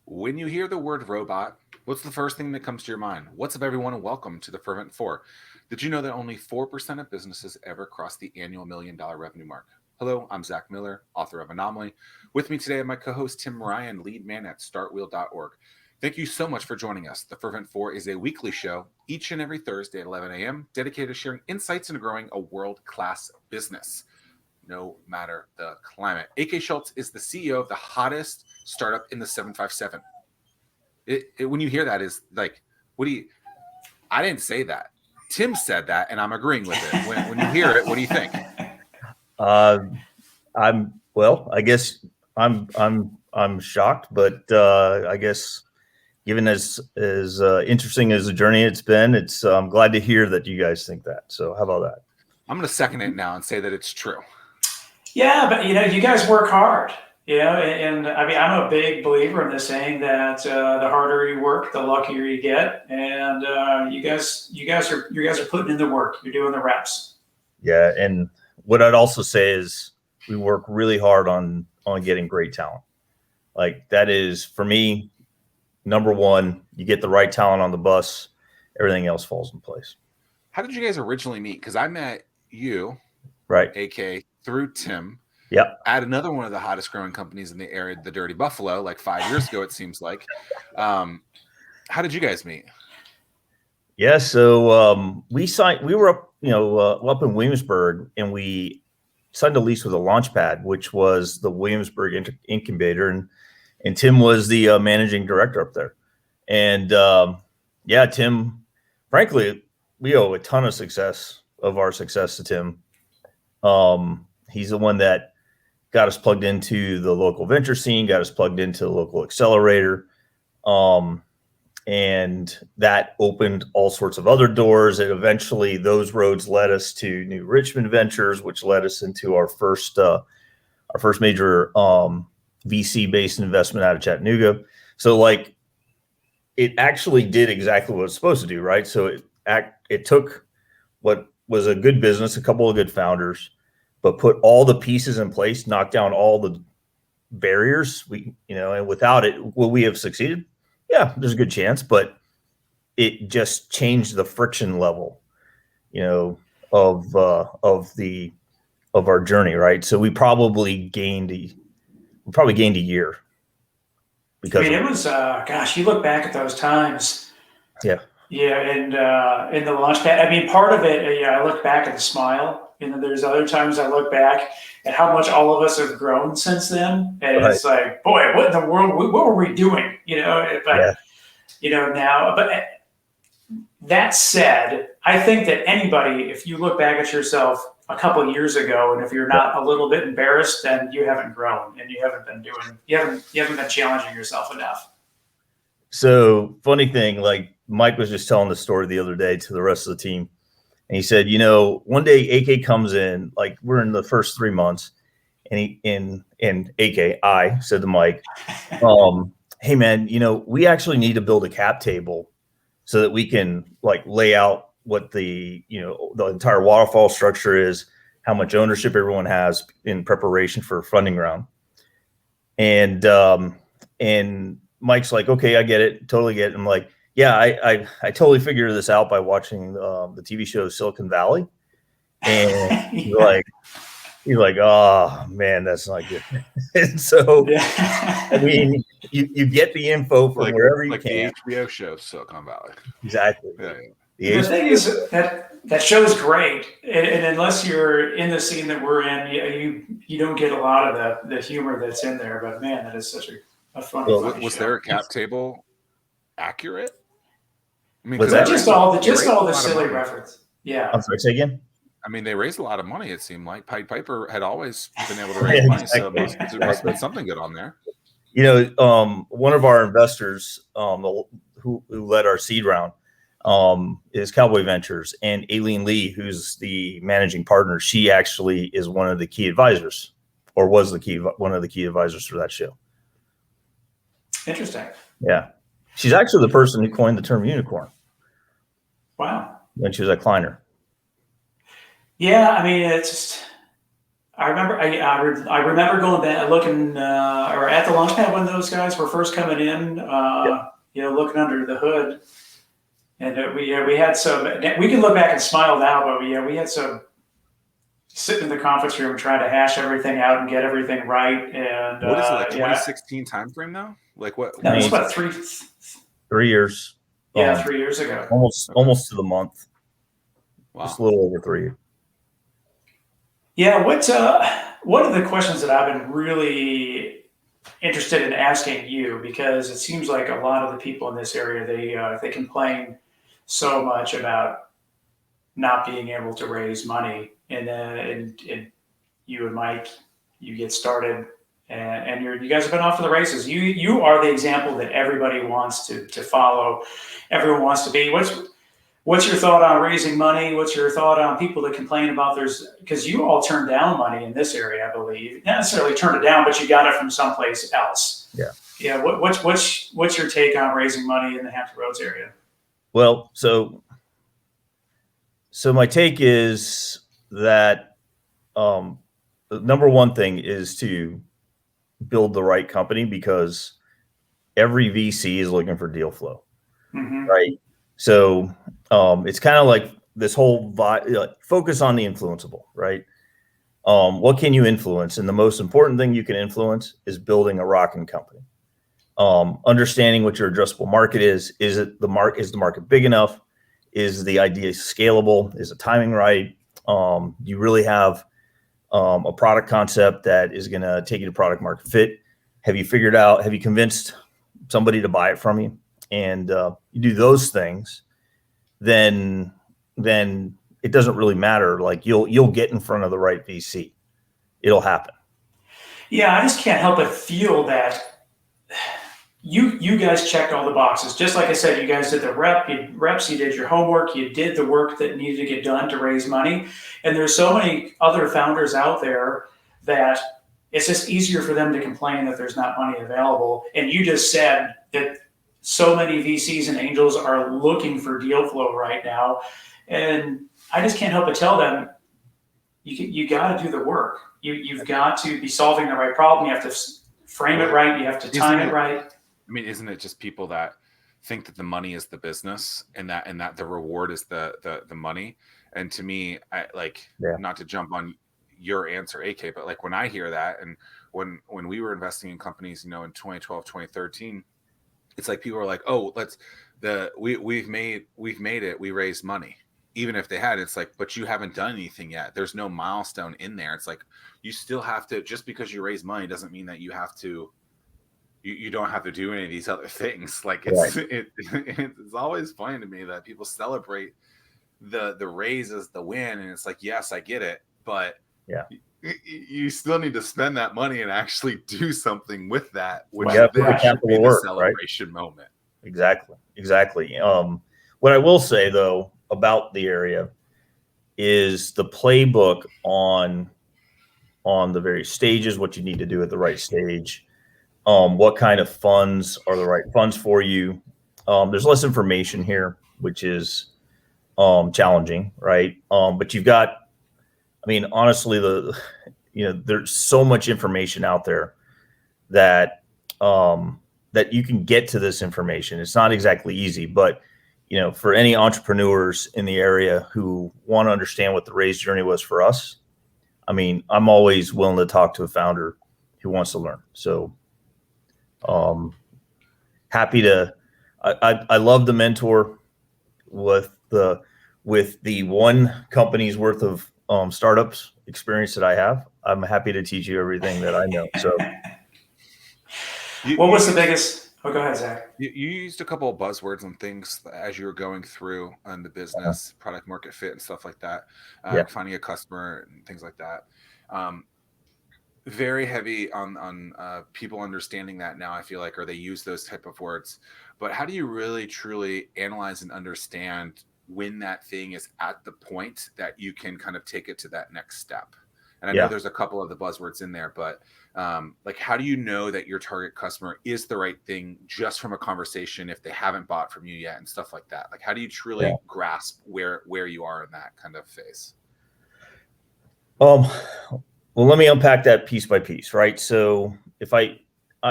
When you hear the word robot, what's the first thing that comes to your mind? What's up, everyone, and welcome to the Fervent 4. Did you know that only 4% of businesses ever cross the annual $1 million revenue mark? Hello, I'm Zack Miller, author of Anomaly. With me today, I have my co-host Tim Ryan, lead man at StartWheel.org. Thank you so much for joining us. The Fervent 4 is a weekly show each and every Thursday at 11 a.m. dedicated to sharing insights into growing a world-class business, no matter the climate. A.K. Shultz is the CEO of the hottest startup in the 757. When you hear that, is like, I didn't say that. Tim said that, and I'm agreeing with it. When you hear it, what do you think? I guess I'm shocked, but I guess given as interesting as the journey it's been, I'm glad to hear that you guys think that. So how about that? I'm going to second it now and say that it's true. Yeah, but you guys work hard. And I mean, I'm a big believer in the saying that the harder you work, the luckier you get. And you guys are putting in the work. You're doing the reps. Yeah, and what I'd also say is we work really hard on getting great talent. Like, that is, for me, number one. You get the right talent on the bus, everything else falls in place. How did you guys originally meet? Because I met you, right, AK, through Tim. Yep. At another one of the hottest growing companies in the area, the Dirty Buffalo, like 5 years ago, it seems like. How did you guys meet? Yeah, so we were up, up in Williamsburg, and we signed a lease with a Launchpad, which was the Williamsburg incubator, and Tim was the managing director up there. And Tim, frankly, we owe a ton of our success to Tim. He's the one that got us plugged into the local venture scene, got us plugged into the local accelerator. And that opened all sorts of other doors. And eventually those roads led us to New Richmond Ventures, which led us into our first major VC-based investment out of Chattanooga. So, like, it actually did exactly what it's supposed to do, right? So it took what was a good business, a couple of good founders, but put all the pieces in place, knocked down all the barriers. And without it, will we have succeeded? Yeah, there's a good chance, but it just changed the friction level, of our journey, right? So we probably gained a year. Because it was, you look back at those times. Yeah. Yeah, and in the Launchpad, I mean, part of it, I look back at the smile. There's other times I look back at how much all of us have grown since then, and It's like, boy, what in the world? What were we doing? Now. But that said, I think that anybody, if you look back at yourself a couple of years ago, and if you're not a little bit embarrassed, then you haven't grown, and you haven't been challenging yourself enough. So, funny thing, like Mike was just telling the story the other day to the rest of the team. And he said, one day AK comes in, like, we're in the first 3 months, and I said to Mike, hey man, we actually need to build a cap table so that we can, like, lay out what the entire waterfall structure is, how much ownership everyone has in preparation for a funding round. And Mike's like, okay, I get it, totally get it. I'm like, yeah, I totally figured this out by watching the TV show Silicon Valley. And he's like, oh man, that's not good. And so, I mean, you get the info from wherever you can. The HBO show Silicon Valley. Exactly. Yeah. The thing is that show's great, and unless you're in the scene that we're in, you don't get a lot of the humor that's in there. But man, that is such a funny. Was show. There a cap table accurate? I mean, was that just all the silly reference? Yeah. I'm sorry, say again. I mean, they raised a lot of money. It seemed like Pied Piper had always been able to raise money, so there must have been something good on there. One of our investors, who led our seed round, is Cowboy Ventures, and Aileen Lee, who's the managing partner. She actually is one of the key advisors, or was one of the key advisors for that show. Interesting. Yeah, she's actually the person who coined the term unicorn. Wow. When she was at Kleiner. Yeah, I mean, it's just, I remember I remember going back looking or at the launchpad when those guys were first coming in, looking under the hood, and we had some. We can look back and smile now, but we had some sitting in the conference room trying to hash everything out and get everything right. And what is it, like 2016 timeframe now? Like what? That was about 3 years. Yeah, 3 years ago. Almost to the month. Wow. Just a little over 3 years. Yeah, one of the questions that I've been really interested in asking you, because it seems like a lot of the people in this area, they complain so much about not being able to raise money, and you and Mike, you get started, and you guys have been off to the races. You are the example that everybody wants to follow. Everyone wants to be. What's your thought on raising money? What's your thought on people that complain about because you all turned down money in this area, I believe. Not necessarily turned it down, but you got it from someplace else. Yeah. Yeah. What's your take on raising money in the Hampton Roads area? Well, so my take is that the number one thing is to build the right company, because every VC is looking for deal flow, right? So it's kind of like this whole focus on the influenceable, right? What can you influence? And the most important thing you can influence is building a rocking company. Understanding what your addressable market is. Is the market big enough? Is the idea scalable? Is the timing right? Do you really have a product concept that is going to take you to product market fit? Have you convinced somebody to buy it from you? And you do those things, then it doesn't really matter. Like you'll get in front of the right VC. It'll happen. Yeah, I just can't help but feel that you guys checked all the boxes. Just like I said, you guys did the reps, you did your homework, you did the work that needed to get done to raise money. And there's so many other founders out there that it's just easier for them to complain that there's not money available. And you just said that so many VCs and angels are looking for deal flow right now. And I just can't help but tell them, you got to do the work. You've got to be solving the right problem. You have to frame it right. You have to time it right. I mean, isn't it just people that think that the money is the business and that the reward is the money? And to me, not to jump on your answer, AK, but like when I hear that, and when we were investing in companies, in 2012, 2013, it's like people are like, oh, we've made it. We raised money. Even if they had, it's like, but you haven't done anything yet. There's no milestone in there. It's like, you still have to, just because you raise money doesn't mean that you have to, you don't have to do any of these other things. Like it's always funny to me that people celebrate the raise as the win. And it's like, yes, I get it. But you still need to spend that money and actually do something with that, which should be the celebration moment. Exactly. What I will say though about the area is the playbook on the various stages, what you need to do at the right stage, what kind of funds are the right funds for you. There's less information here, which is challenging, right? But you've got, honestly, there's so much information out there that that you can get to this information. It's not exactly easy, but for any entrepreneurs in the area who want to understand what the raise journey was for us, I'm always willing to talk to a founder who wants to learn. So happy to, I love the mentor with the one company's worth of startups experience that I have. I'm happy to teach you everything that I know. So what was the biggest? Oh, go ahead, Zach. You used a couple of buzzwords and things as you were going through on the business, product market fit and stuff like that, finding a customer and things like that. Very heavy on people understanding that now, I feel like, or they use those type of words. But how do you really, truly analyze and understand when that thing is at the point that you can kind of take it to that next step? And I know there's a couple of the buzzwords in there, but how do you know that your target customer is the right thing just from a conversation if they haven't bought from you yet and stuff like that? Like, how do you truly grasp where you are in that kind of phase? Well, let me unpack that piece by piece, right? So if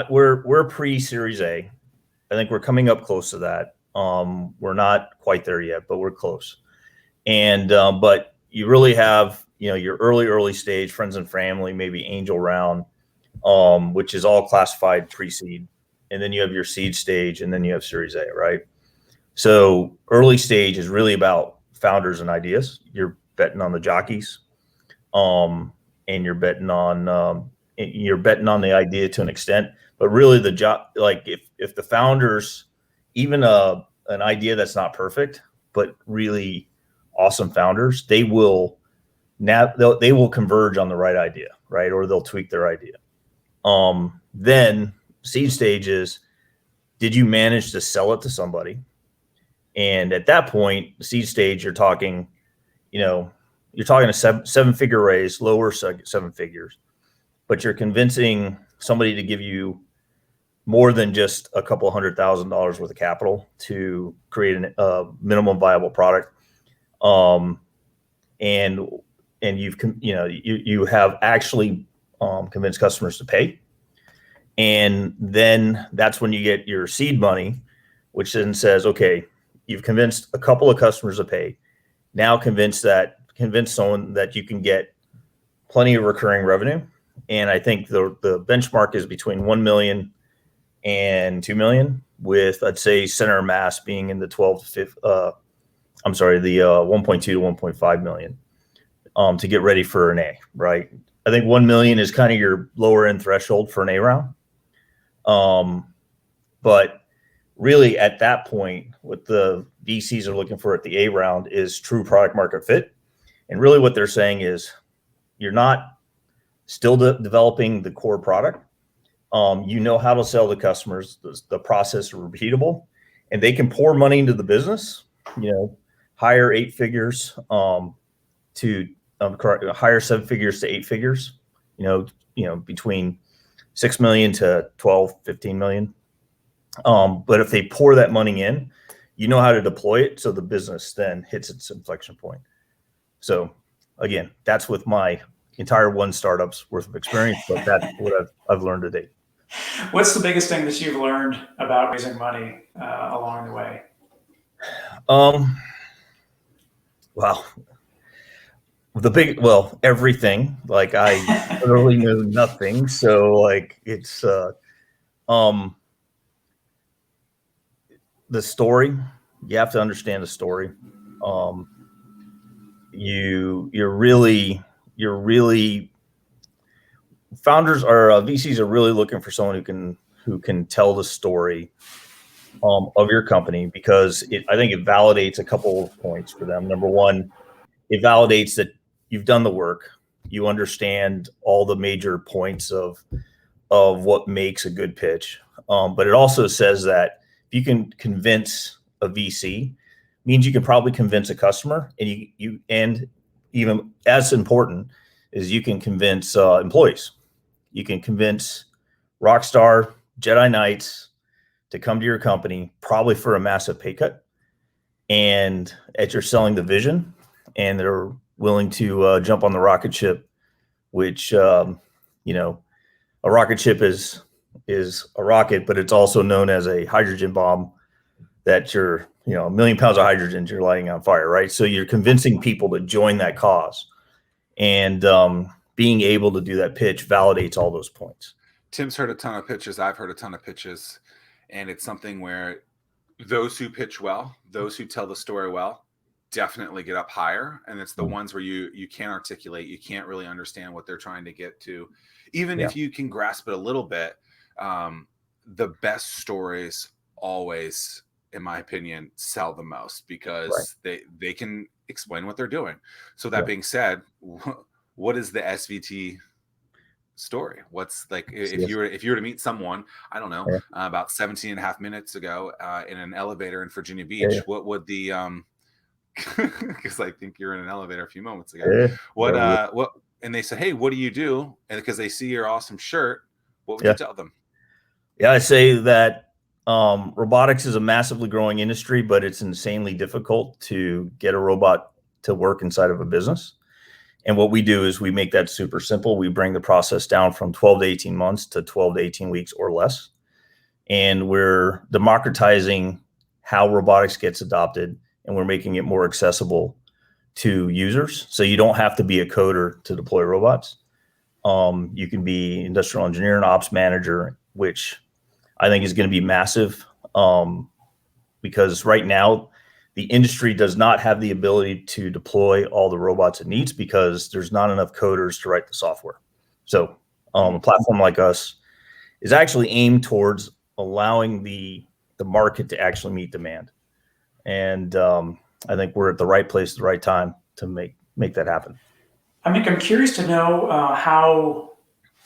we're pre-Series A. I think we're coming up close to that. We're not quite there yet, but we're close. And but you really have, your early stage friends and family, maybe angel round, which is all classified pre-seed, and then you have your seed stage, and then you have Series A, right? So early stage is really about founders and ideas. You're betting on the jockeys, and you're betting on the idea to an extent. But really, the job, like if the founders, even an idea that's not perfect, but really awesome founders, they will converge on the right idea, right? Or they'll tweak their idea. Then seed stage is, did you manage to sell it to somebody? And at that point, seed stage, you're talking a seven-figure raise, lower seven figures, but you're convincing somebody to give you more than just a couple $100,000 worth of capital to create a minimum viable product. And you have actually convinced customers to pay. And then that's when you get your seed money, which then says, okay, you've convinced a couple of customers to pay. Now convince someone that you can get plenty of recurring revenue. And I think the benchmark is between 1 million and 2 million, with, I'd say, center mass being in the 1.2 to 1.5 million to get ready for an A, right? I think 1 million is kind of your lower end threshold for an A round. But really at that point, what the VCs are looking for at the A round is true product market fit. And really what they're saying is, you're not still developing the core product. You know how to sell to customers. The process is repeatable, and they can pour money into the business, hire 8 figures to hire 7 figures to 8 figures, between 6 million to 12, 15 million. But if they pour that money in, you know how to deploy it so the business then hits its inflection point. So again, that's with my entire one startup's worth of experience, but that's what I've learned to date. What's the biggest thing that you've learned about raising money along the way? Wow. Everything. Like, I literally knew nothing. So like, it's the story. You have to understand the story. You're really founders or VCs are really looking for someone who can tell the story of your company, because I think it validates a couple of points for them. Number one, it validates that you've done the work. You understand all the major points of what makes a good pitch. But it also says that if you can convince a VC, means you can probably convince a customer, and and even as important is, you can convince employees. You can convince Rockstar Jedi Knights to come to your company, probably for a massive pay cut, and as you're selling the vision, and they're willing to jump on the rocket ship, which a rocket ship is a rocket, but it's also known as a hydrogen bomb that you're, 1 million pounds of hydrogen you're lighting on fire, right? So you're convincing people to join that cause, and being able to do that pitch validates all those points. Tim's heard a ton of pitches. I've heard a ton of pitches, and it's something where those who pitch well, those who tell the story well, definitely get up higher. And it's the ones where you can't articulate, you can't really understand what they're trying to get to. Even if you can grasp it a little bit, the best stories always, in my opinion, sell the most, because they can explain what they're doing. So that being said, what is the SVT story? What's, like, if you were to meet someone, I don't know, about 17 and a half minutes ago in an elevator in Virginia Beach, what would the because I think you're in an elevator a few moments ago. What and they said, hey, what do you do? And because they see your awesome shirt, what would you tell them? Yeah, I say that robotics is a massively growing industry, but it's insanely difficult to get a robot to work inside of a business. And what we do is we make that super simple. We bring the process down from 12 to 18 months to 12 to 18 weeks or less. And we're democratizing how robotics gets adopted, and we're making it more accessible to users. So you don't have to be a coder to deploy robots. You can be industrial engineer and ops manager, which I think is going to be massive, because right now the industry does not have the ability to deploy all the robots it needs because there's not enough coders to write the software. So a platform like us is actually aimed towards allowing the market to actually meet demand. And I think we're at the right place at the right time to make that happen. I'm curious to know how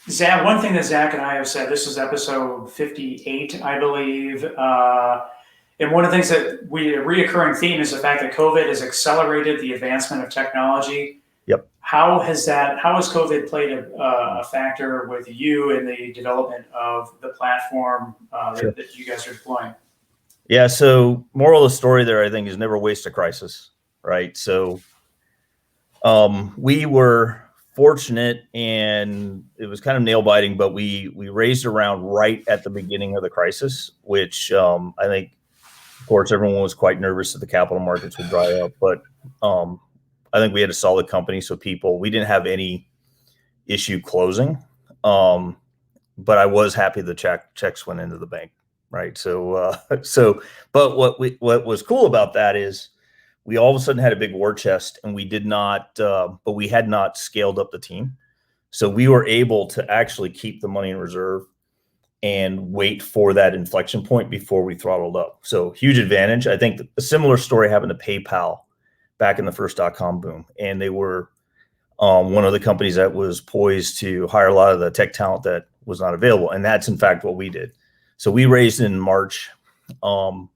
Zack. One thing that Zack and I have said. This is episode 58, I believe. And one of the things that a reoccurring theme is the fact that COVID has accelerated the advancement of technology. Yep. How has COVID played a factor with you in the development of the platform Sure. that you guys are deploying? Yeah. So moral of the story there, I think, is never waste a crisis, right? So we were fortunate, and it was kind of nail biting, but we raised around right at the beginning of the crisis, which I think, of course, everyone was quite nervous that the capital markets would dry up, but I think we had a solid company. So we didn't have any issue closing. But I was happy the checks went into the bank. Right. But what was cool about that is we all of a sudden had a big war chest, and we did not, but we had not scaled up the team. So we were able to actually keep the money in reserve and wait for that inflection point before we throttled up. So huge advantage. I think a similar story happened to PayPal back in the first .com boom. And they were one of the companies that was poised to hire a lot of the tech talent that was not available. And that's in fact what we did. So we raised in March. Of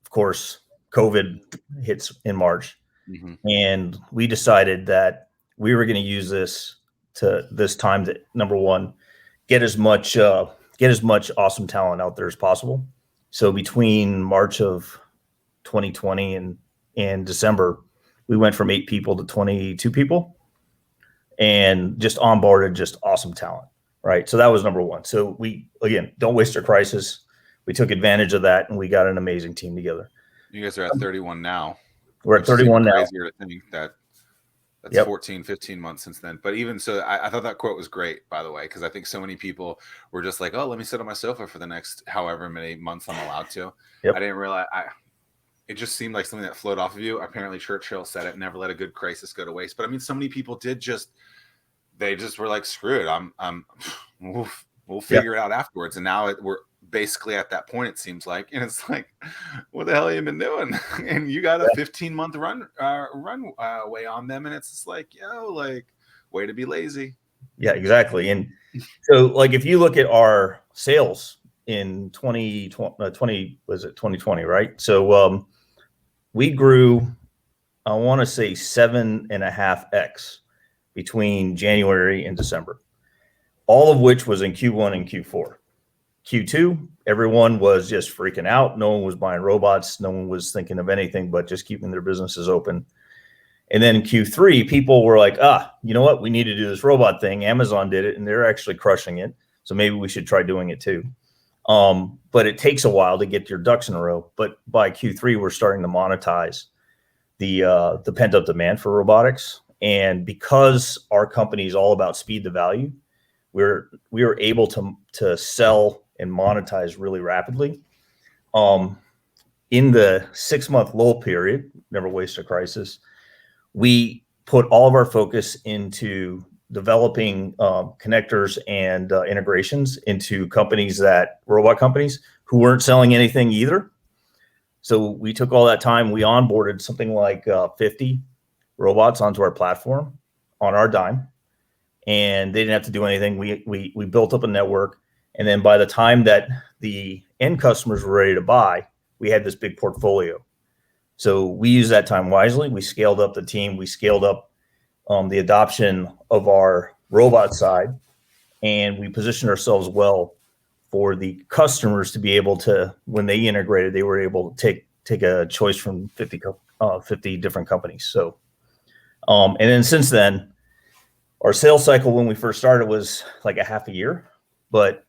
course, COVID hits in March. Mm-hmm. And we decided that we were going to use this time to, number one, get as much awesome talent out there as possible. So between March of 2020 and December, we went from 8 people to 22 people and just onboarded just awesome talent. Right. So that was number one. So we, again, don't waste a crisis. We took advantage of that, and we got an amazing team together. You guys are at 31 now. We're at 31 now. Crazier to think that's 14, 15 months since then. But even so, I thought that quote was great, by the way, because I think so many people were just like, oh, let me sit on my sofa for the next however many months I'm allowed to. Yep. I didn't realize it just seemed like something that flowed off of you. Apparently Churchill said it, never let a good crisis go to waste. But I mean, so many people they just were like, screw it. We'll figure it out afterwards. And now we're basically at that point, it seems like, and it's like, what the hell have you been doing? And you got a 15-month runway on them, and it's just like, way to be lazy. Yeah, exactly. And so, like, if you look at our sales in 2020, right? So we grew, I want to say 7.5x between January and December, all of which was in Q1 and Q4. Q2, everyone was just freaking out. No one was buying robots. No one was thinking of anything but just keeping their businesses open. And then in Q3, people were like, you know what? We need to do this robot thing. Amazon did it, and they're actually crushing it. So maybe we should try doing it too. But it takes a while to get your ducks in a row. But by Q3, we're starting to monetize the pent-up demand for robotics. And because our company is all about speed to value, we were able to sell and monetize really rapidly. In the 6-month lull period, never waste a crisis, we put all of our focus into developing connectors and integrations into robot companies who weren't selling anything either. So we took all that time. We onboarded something like 50 robots onto our platform on our dime, and they didn't have to do anything. We built up a network, and then by the time that the end customers were ready to buy, we had this big portfolio. So we used that time wisely. We scaled up the team. We scaled up the adoption of our robot side, and we positioned ourselves well for the customers to be able to, when they integrated, they were able to take a choice from 50 different companies. So, and then since then, our sales cycle when we first started was like a half a year, but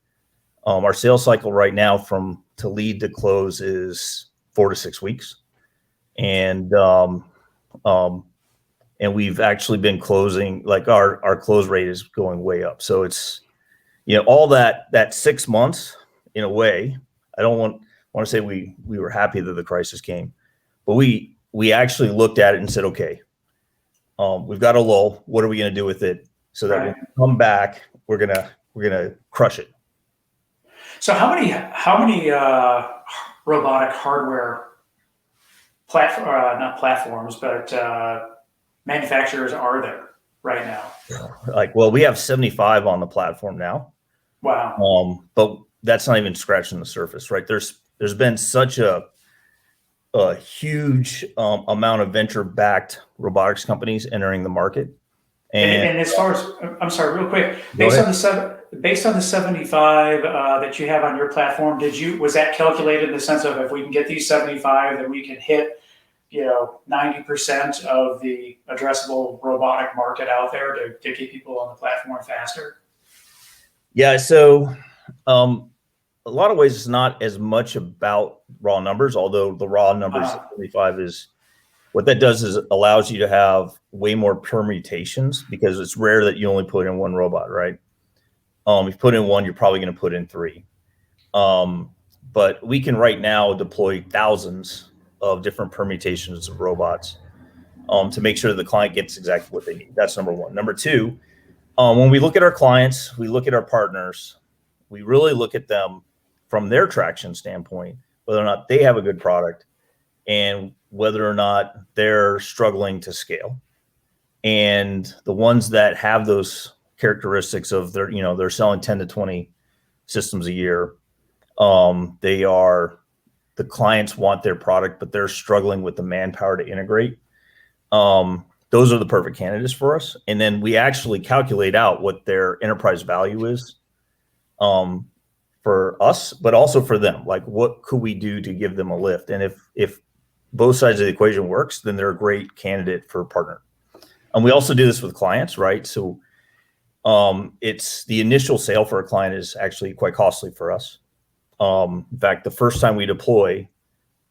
our sales cycle right now from to lead to close is 4 to 6 weeks. And we've actually been closing, like our close rate is going way up. So it's, all that 6 months in a way, I don't want to say we were happy that the crisis came, but we actually looked at it and said, okay, we've got a lull. What are we going to do with it so that when we come back, we're gonna crush it? So how many robotic hardware not platforms, but manufacturers are there right now? We have 75 on the platform now. Wow. But that's not even scratching the surface, right? There's been such a huge amount of venture-backed robotics companies entering the market. And as far as, I'm sorry, real quick, based on the 75 that you have on your platform, was that calculated in the sense of, if we can get these 75, then we can hit 90% of the addressable robotic market out there to get people on the platform faster? Yeah, so a lot of ways it's not as much about raw numbers, although the raw numbers 75 is, what that does is allows you to have way more permutations, because it's rare that you only put in one robot, right? If you put in one, you're probably going to put in 3. But we can right now deploy thousands of different permutations of robots to make sure that the client gets exactly what they need. That's number one. Number two, when we look at our clients, we look at our partners, we really look at them from their traction standpoint, whether or not they have a good product and whether or not they're struggling to scale. And the ones that have those characteristics of they're selling 10 to 20 systems a year, the clients want their product, but they're struggling with the manpower to integrate. Those are the perfect candidates for us. And then we actually calculate out what their enterprise value is for us, but also for them. Like, what could we do to give them a lift? And if both sides of the equation works, then they're a great candidate for a partner. And we also do this with clients, right? So it's the initial sale for a client is actually quite costly for us. In fact, the first time we deploy,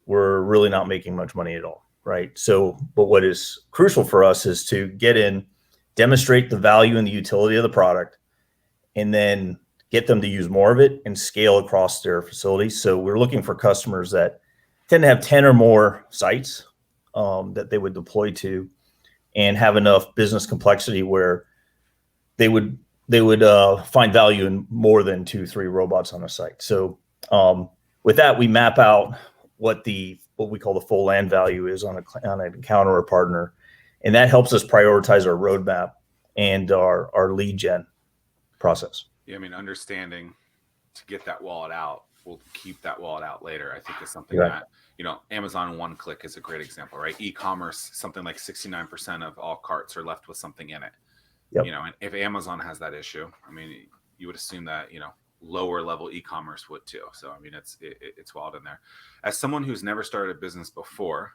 we're really not making much money at all, right? So, but what is crucial for us is to get in, demonstrate the value and the utility of the product, and then get them to use more of it and scale across their facilities. So we're looking for customers that tend to have 10 or more sites that they would deploy to, and have enough business complexity where they would find value in more than 2-3 robots on a site. So with that, we map out what we call the full land value is on an account or a partner, and that helps us prioritize our roadmap and our lead gen process. Yeah, I mean, understanding to get that wallet out, we'll keep that wallet out later, I think is something that, Amazon one click is a great example, right? E-commerce, something like 69% of all carts are left with something in it. Yep. And if Amazon has that issue, I mean, you would assume that, lower level e-commerce would too. So, I mean, it's wild in there. As someone who's never started a business before,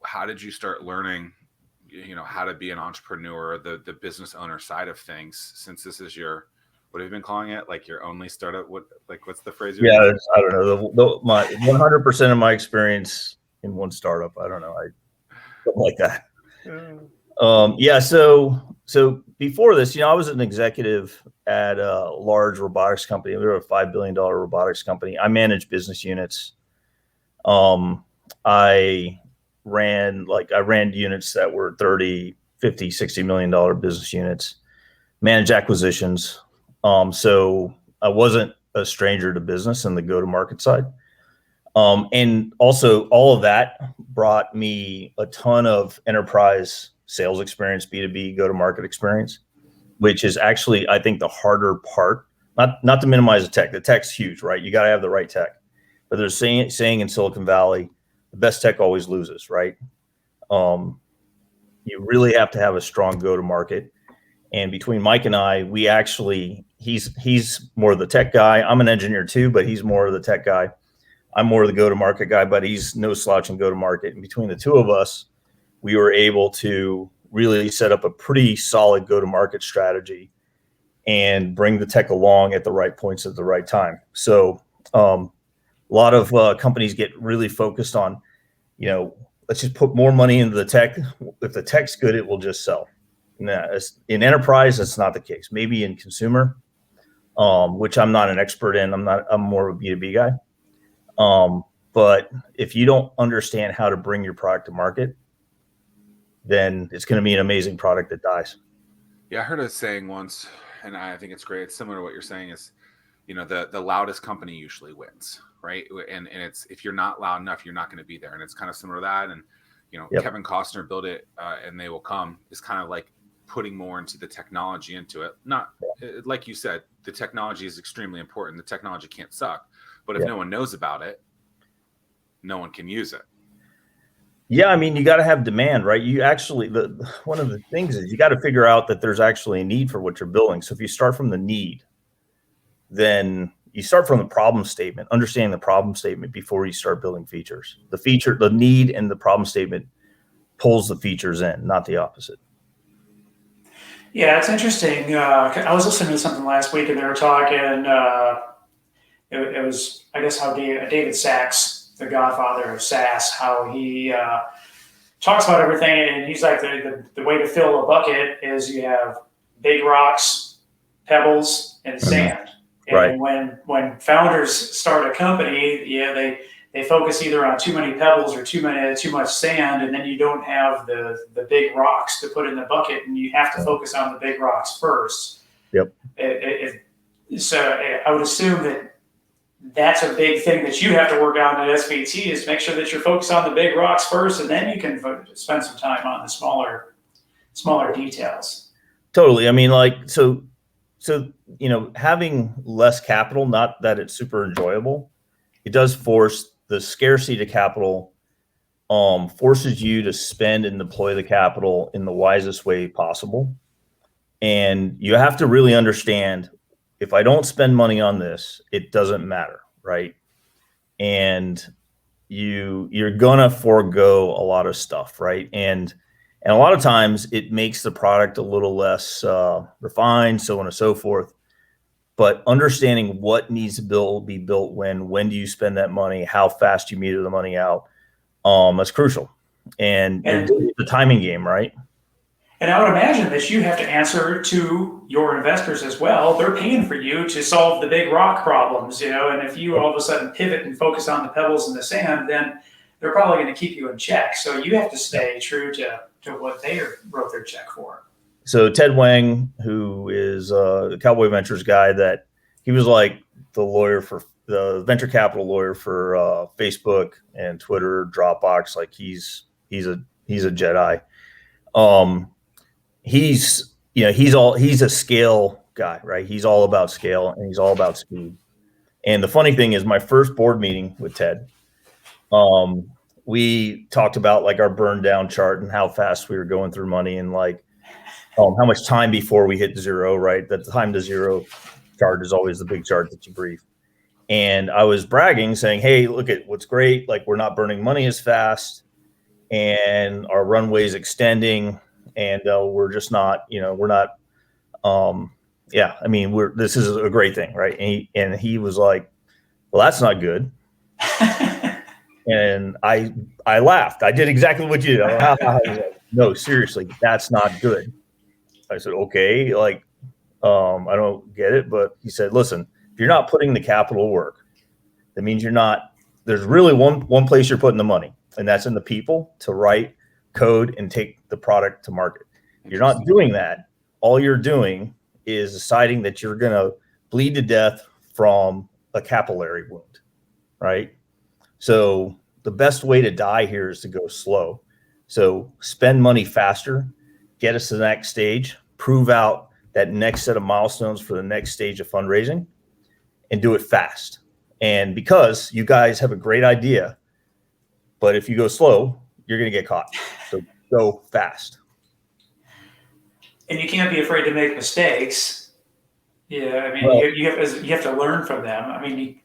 how did you start learning, how to be an entrepreneur, the business owner side of things, since this is what have you been calling it? Like your only startup? What's the phrase? Yeah, I don't know. My 100% of my experience in one startup. I don't know. Something like that. Yeah. So before this, I was an executive at a large robotics company. We were a $5 billion robotics company. I managed business units. I ran units that were 30, 50, $60 million business units, managed acquisitions. So I wasn't a stranger to business and the go-to-market side. And also all of that brought me a ton of enterprise sales experience, B2B go-to-market experience, which is actually, I think, the harder part. Not to minimize the tech. The tech's huge, right? You got to have the right tech. But there's saying in Silicon Valley, the best tech always loses, right? You really have to have a strong go-to-market. And between Mike and I, we actually, he's more of the tech guy. I'm an engineer too, but he's more of the tech guy. I'm more of the go-to-market guy, but he's no slouch in go-to-market. And between the two of us, we were able to really set up a pretty solid go-to-market strategy and bring the tech along at the right points at the right time. So a lot of companies get really focused on, let's just put more money into the tech. If the tech's good, it will just sell. Nah, in enterprise, that's not the case. Maybe in consumer, which I'm not an expert in. I'm more of a B2B guy. But if you don't understand how to bring your product to market, then it's going to be an amazing product that dies. Yeah, I heard a saying once, and I think it's great. It's similar to what you're saying is, the loudest company usually wins, right? And it's, if you're not loud enough, you're not going to be there. And it's kind of similar to that. And, Yep. Kevin Costner, Build It and They Will Come, is kind of like putting more into the technology into it. Not like you said, the technology is extremely important. The technology can't suck, but if no one knows about it, no one can use it. Yeah, I mean, you got to have demand, right? You actually, one of the things is you got to figure out that there's actually a need for what you're building. So if you start from the need, then you start from the problem statement, understanding the problem statement before you start building features. The need and the problem statement pulls the features in, not the opposite. Yeah, it's interesting. I was listening to something last week, and they were talking. It was, I guess, how David Sachs, the godfather of SaaS, how he talks about everything, and he's like, the way to fill a bucket is you have big rocks, pebbles, and sand. And when founders start a company, they focus either on too many pebbles or too much sand, and then you don't have the big rocks to put in the bucket, and you have to focus on the big rocks first. Yep. So I would assume that's a big thing that you have to work on at SVT, is make sure that you're focused on the big rocks first, and then you can spend some time on the smaller details. Totally. I mean, so having less capital, not that it's super enjoyable, it does force the scarcity to capital, forces you to spend and deploy the capital in the wisest way possible. And you have to really understand, if I don't spend money on this, it doesn't matter, right? And you're gonna forego a lot of stuff, right? And a lot of times it makes the product a little less refined, so on and so forth. But understanding what needs to be built when do you spend that money, how fast you meter the money out, that's crucial. And it's the timing game, right? And I would imagine that you have to answer to your investors as well. They're paying for you to solve the big rock problems, and if you all of a sudden pivot and focus on the pebbles and the sand, then they're probably going to keep you in check. So you have to stay true to what they wrote their check for. So Ted Wang, who is the Cowboy Ventures guy, that he was like the venture capital lawyer for Facebook and Twitter, Dropbox. Like he's a Jedi. He's a scale guy, right? He's all about scale and he's all about speed. And the funny thing is, my first board meeting with Ted, we talked about like our burn down chart and how fast we were going through money and how much time before we hit zero, right? The time to zero chart is always the big chart that you brief. And I was bragging, saying, hey, look at what's great. Like, we're not burning money as fast and our runway is extending, and we're just not, we're not, this is a great thing, right? And he was like, well, that's not good. And I laughed. I did exactly what you did. No, seriously, that's not good. I said, okay, I don't get it. But he said, listen, if you're not putting the capital work, that means there's really one place you're putting the money, and that's in the people to write code and take the product to market. If you're not doing that, all you're doing is deciding that you're going to bleed to death from a capillary wound, right? So the best way to die here is to go slow. So spend money faster, get us to the next stage, prove out that next set of milestones for the next stage of fundraising, and do it fast. And because you guys have a great idea, but if you go slow, you're going to get caught. So go fast. And you can't be afraid to make mistakes. Yeah, I mean, you have to learn from them. I mean,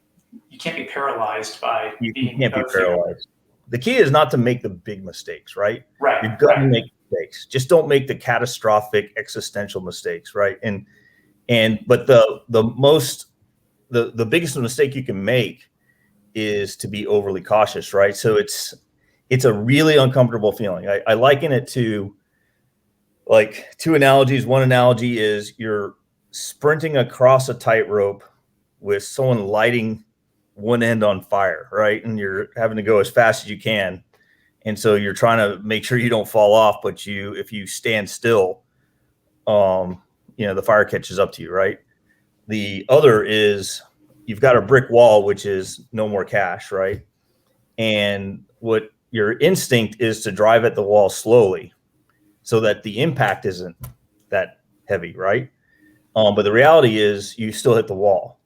you can't be paralyzed you can't be paralyzed. The key is not to make the big mistakes, right? Right. You've got to make mistakes. Just don't make the catastrophic existential mistakes, right? But the biggest mistake you can make is to be overly cautious, right? So it's a really uncomfortable feeling. I liken it to like two analogies. One analogy is you're sprinting across a tightrope with someone lighting one end on fire, right? And you're having to go as fast as you can. And so you're trying to make sure you don't fall off, but if you stand still, the fire catches up to you, right? The other is you've got a brick wall, which is no more cash, right? And what your instinct is to drive at the wall slowly so that the impact isn't that heavy, right? But the reality is you still hit the wall.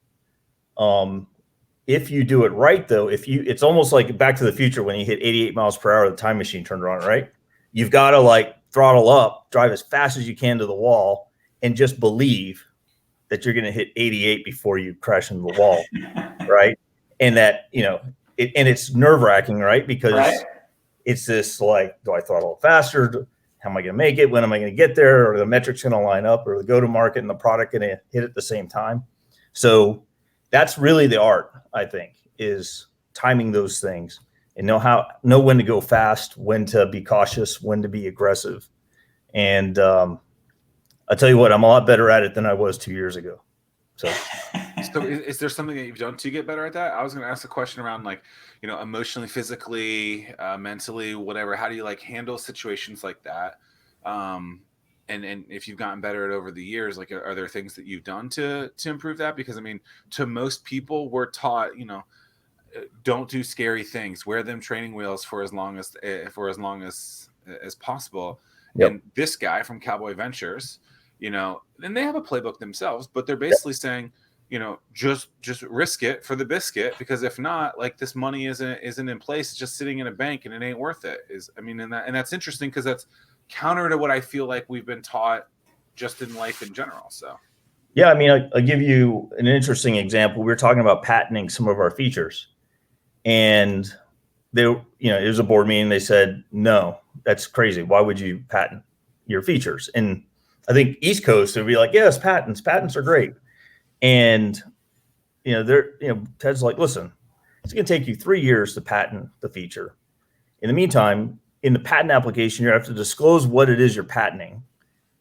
If you do it right, though, it's almost like Back to the Future when you hit 88 miles per hour, the time machine turned on, right? You've got to like throttle up, drive as fast as you can to the wall, and just believe that you're going to hit 88 before you crash into the wall, right? And that, it's nerve-wracking, right? Because it's this like, do I throttle faster? How am I going to make it? When am I going to get there? Or the metrics going to line up? Or the go-to-market and the product going to hit at the same time? So that's really the art, I think, is timing those things and know when to go fast, when to be cautious, when to be aggressive. And I'll tell you what, I'm a lot better at it than I was 2 years ago. So is there something that you've done to get better at that? I was going to ask a question around like, emotionally, physically, mentally, whatever. How do you like handle situations like that? And if you've gotten better at over the years, like, are there things that you've done to improve that? Because I mean, to most people, we're taught, don't do scary things. Wear them training wheels for as long as possible. Yep. And this guy from Cowboy Ventures, and they have a playbook themselves, but they're basically saying, just risk it for the biscuit, because if not, like, this money isn't in place. It's just sitting in a bank and it ain't worth it. And that's interesting because that's counter to what I feel like we've been taught just in life in general. So, yeah, I mean, I'll give you an interesting example. We were talking about patenting some of our features, and it was a board meeting. They said, no, that's crazy. Why would you patent your features? And I think East Coast would be like, yes, patents are great. And, Ted's like, listen, it's going to take you 3 years to patent the feature. In the meantime, in the patent application, you have to disclose what it is you're patenting.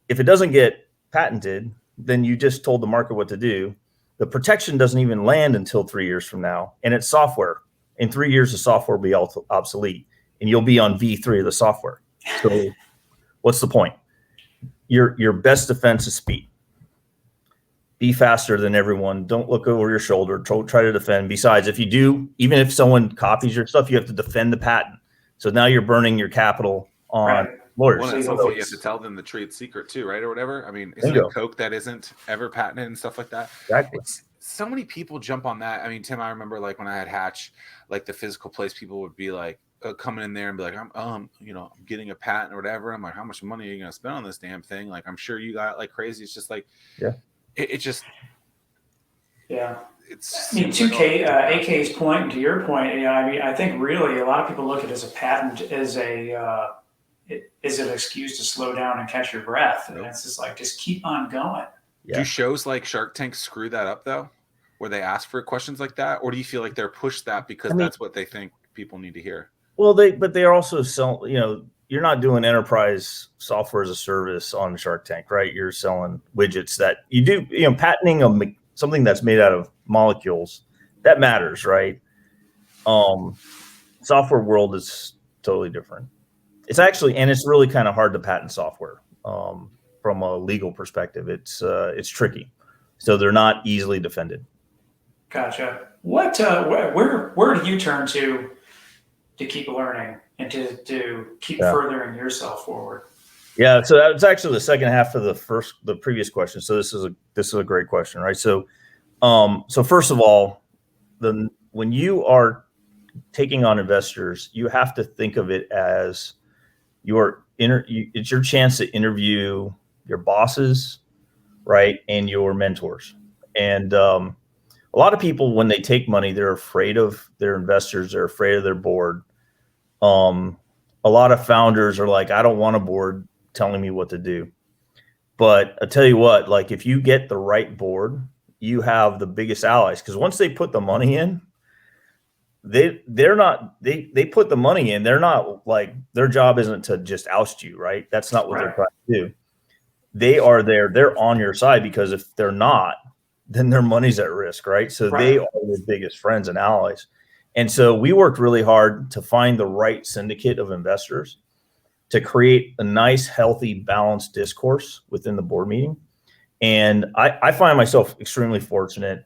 If it doesn't get patented, then you just told the market what to do. The protection doesn't even land until 3 years from now. And it's software. In 3 years, the software will be obsolete, and you'll be on V3 of the software. So what's the point? Your best defense is speed. Be faster than everyone. Don't look over your shoulder. Try to defend. Besides, if you do, even if someone copies your stuff, you have to defend the patent. So now you're burning your capital on lawyers. Well, at some point, you have to tell them the trade secret too, right? Or whatever. I mean, isn't it Coke that isn't ever patented and stuff like that? Exactly. So many people jump on that. I mean, Tim, I remember like when I had Hatch, like the physical place, people would be like coming in there and be like, I'm getting a patent or whatever. I'm like, how much money are you going to spend on this damn thing? Like, I'm sure you got like crazy. It's just like, it's 2K, AK's point, and to your point, I think really a lot of people look at it as a patent as is an excuse to slow down and catch your breath. And it's just like, just keep on going. Yeah. Do shows like Shark Tank screw that up though, where they ask for questions like that? Or do you feel like they're pushed that because that's what they think people need to hear? Well, but they are also you're not doing enterprise software as a service on Shark Tank, right? You're selling widgets that you do, patenting something that's made out of molecules, that matters, right? Software world is totally different. It's really kind of hard to patent software from a legal perspective. It's tricky, so they're not easily defended. Gotcha. Where do you turn to keep learning and to keep furthering yourself forward? Yeah, so that's actually the second half of the previous question. So this is a great question, right? So first of all, when you are taking on investors, you have to think of it as it's your chance to interview your bosses, right, and your mentors. And a lot of people, when they take money, they're afraid of their investors. They're afraid of their board. A lot of founders are like, I don't want a board. telling me what to do. But I tell you what, like if you get the right board, you have the biggest allies, because once they put the money in, they put the money in. They're not like, their job isn't to just oust you, right? That's not what they're trying to do. They are there. They're on your side, because if they're not, then their money's at risk, right? So they are your biggest friends and allies. And so we worked really hard to find the right syndicate of investors to create a nice, healthy, balanced discourse within the board meeting. And I find myself extremely fortunate.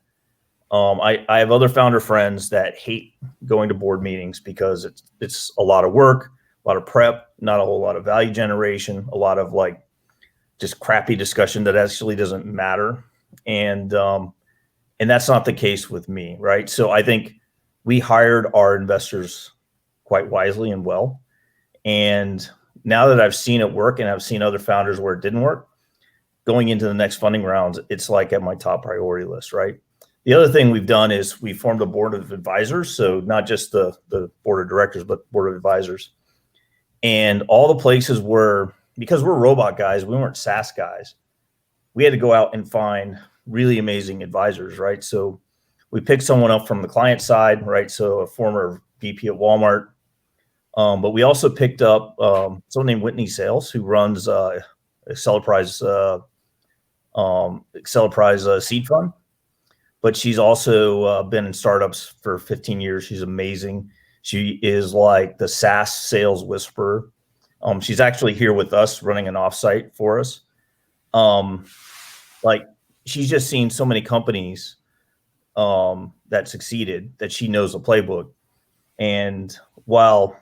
I have other founder friends that hate going to board meetings because it's a lot of work, a lot of prep, not a whole lot of value generation, a lot of like just crappy discussion that actually doesn't matter. And that's not the case with me, right? So I think we hired our investors quite wisely and well. And now that I've seen it work, and I've seen other founders where it didn't work, going into the next funding rounds, it's like at my top priority list, right? The other thing we've done is we formed a board of advisors. So not just the board of directors, but board of advisors. And all the places were, because we're robot guys, we weren't SaaS guys. We had to go out and find really amazing advisors, right? So we picked someone up from the client side, right? So a former VP at Walmart. But we also picked up someone named Whitney Sales, who runs Accelerprise seed fund. But she's also been in startups for 15 years. She's amazing. She is like the SaaS sales whisperer. She's actually here with us running an offsite for us. Like she's just seen so many companies that succeeded that she knows the playbook. And while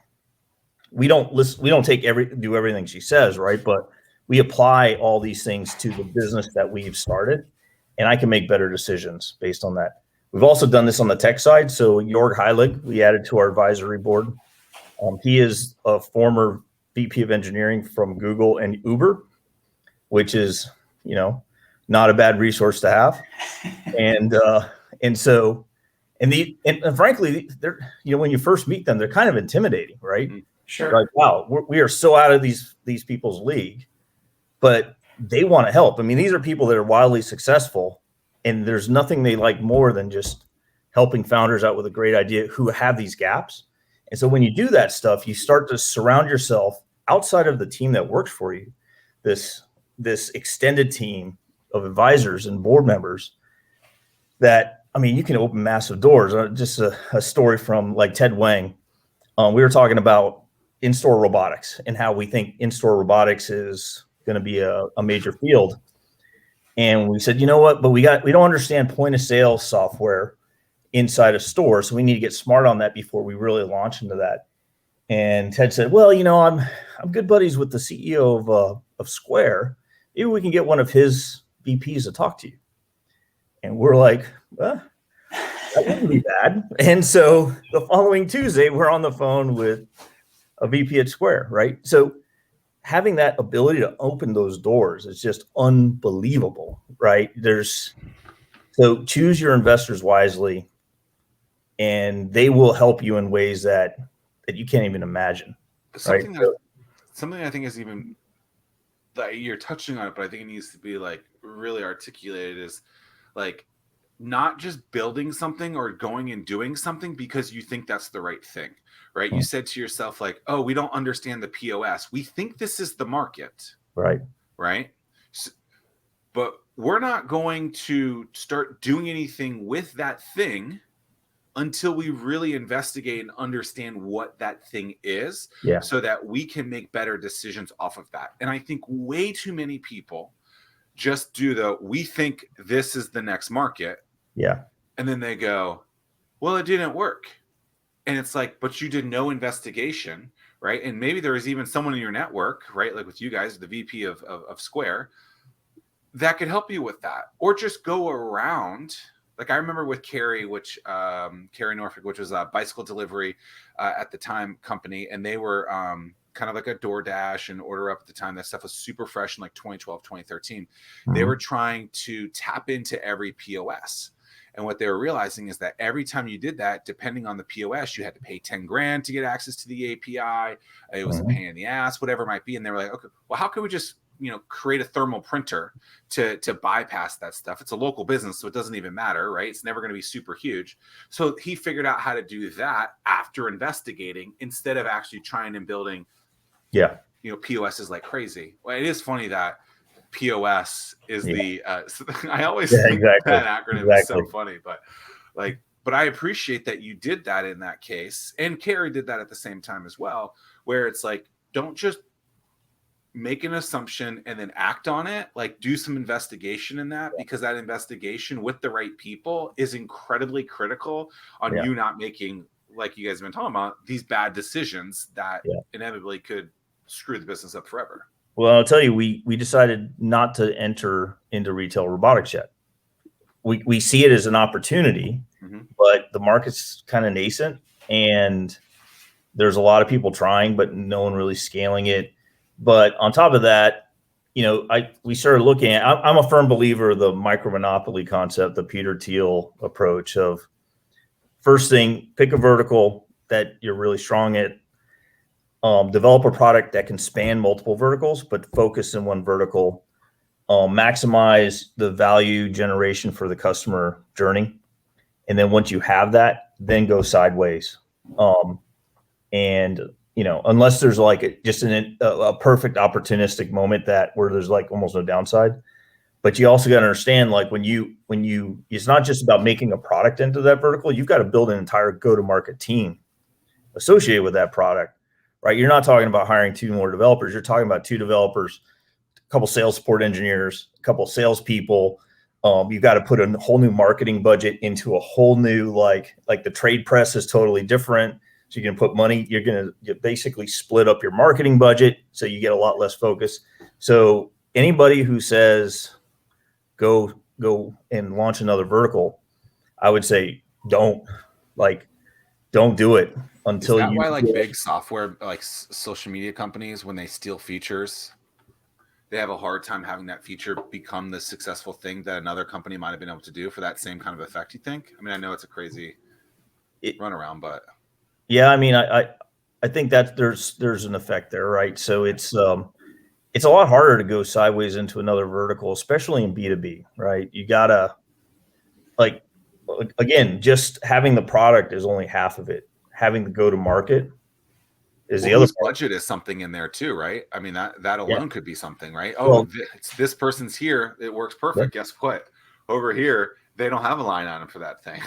we don't do everything she says, right? But we apply all these things to the business that we've started, and I can make better decisions based on that. We've also done this on the tech side. So Jorg Heilig, we added to our advisory board. He is a former VP of engineering from Google and Uber, which is, not a bad resource to have. And frankly, they're, when you first meet them, they're kind of intimidating, right? Sure. Like, wow, we are so out of these people's league, but they want to help. I mean, these are people that are wildly successful, and there's nothing they like more than just helping founders out with a great idea who have these gaps. And so when you do that stuff, you start to surround yourself outside of the team that works for you, this extended team of advisors and board members that, I mean, you can open massive doors. Just a story from like Ted Wang. We were talking about in-store robotics and how we think in-store robotics is going to be a major field. And we said, you know what, but we don't understand point of sale software inside a store. So we need to get smart on that before we really launch into that. And Ted said, well, I'm good buddies with the CEO of Square. Maybe we can get one of his VPs to talk to you. And we're like, well, that wouldn't be bad. And so the following Tuesday, we're on the phone with a VP at Square, right? So having that ability to open those doors is just unbelievable, right? So choose your investors wisely, and they will help you in ways that you can't even imagine. Something I think is even that you're touching on it, but I think it needs to be like really articulated is like not just building something or going and doing something because you think that's the right thing, right? You said to yourself like, oh, we don't understand the POS. We think this is the market. Right. So, but we're not going to start doing anything with that thing until we really investigate and understand what that thing is, so that we can make better decisions off of that. And I think way too many people just do we think this is the next market. Yeah. And then they go, well, it didn't work. And it's like, but you did no investigation, right? And maybe there is even someone in your network, right? Like with you guys, the VP of Square, that could help you with that. Or just go around. Like I remember with Carrie Norfolk, which was a bicycle delivery at the time company. And they were kind of like a DoorDash and Order Up at the time. That stuff was super fresh in like 2012, 2013. Mm-hmm. They were trying to tap into every POS. And what they were realizing is that every time you did that, depending on the POS, you had to pay 10 grand to get access to the API. It was a pain in the ass, whatever it might be. And they were like, okay, well, how can we just, create a thermal printer to bypass that stuff? It's a local business, so it doesn't even matter, right? It's never going to be super huge. So he figured out how to do that after investigating, instead of actually trying and building, POSs like crazy. Well, it is funny that POS is I always think that acronym is so funny, but I appreciate that you did that in that case. And Carrie did that at the same time as well, where it's like, don't just make an assumption and then act on it. Like, do some investigation in that, because that investigation with the right people is incredibly critical on you not making, like you guys have been talking about, these bad decisions that inevitably could screw the business up forever. Well, I'll tell you, we decided not to enter into retail robotics yet. We see it as an opportunity, but the market's kind of nascent, and there's a lot of people trying, but no one really scaling it. But on top of that, we started looking at, I'm a firm believer of the micro monopoly concept, the Peter Thiel approach of, first thing, pick a vertical that you're really strong at, develop a product that can span multiple verticals, but focus in one vertical, maximize the value generation for the customer journey. And then once you have that, then go sideways. Unless there's like just a perfect opportunistic moment where there's like almost no downside. But you also got to understand, like when you, it's not just about making a product into that vertical. You've got to build an entire go-to-market team associated with that product, right? You're not talking about hiring 2 more developers. You're talking about 2 developers, a couple sales support engineers, a couple salespeople. You've got to put a whole new marketing budget into a whole new, like the trade press is totally different. So you're going to put money, you're going to basically split up your marketing budget, so you get a lot less focus. So anybody who says go and launch another vertical, I would say don't do it until Is that why big software, like social media companies, when they steal features, they have a hard time having that feature become the successful thing that another company might have been able to do for that same kind of effect, you think? I mean, I know it's a crazy runaround, but yeah, I mean, I think that there's an effect there, right? So it's a lot harder to go sideways into another vertical, especially in B2B, right? You gotta, again, just having the product is only half of it. Having the go-to-market is the other part. Budget is something in there too, right? I mean, that alone could be something, right? Oh, it's this person's here, it works perfect. Guess what? Over here, they don't have a line item for that thing.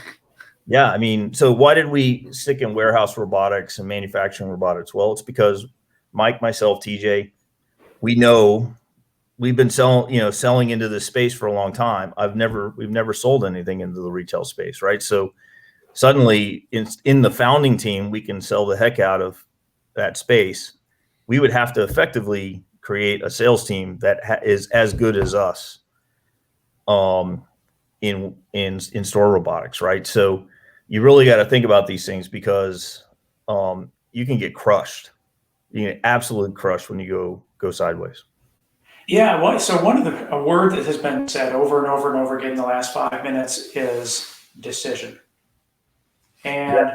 Yeah, I mean, so why did we stick in warehouse robotics and manufacturing robotics? Well, it's because Mike, myself, TJ, we've been selling into this space for a long time. We've never sold anything into the retail space, right? So suddenly in the founding team, we can sell the heck out of that space. We would have to effectively create a sales team that is as good as us in store robotics, right? So you really got to think about these things, because you can get crushed. You get absolutely crushed when you go sideways. Yeah. Well, so a word that has been said over and over and over again in the last 5 minutes is decision. And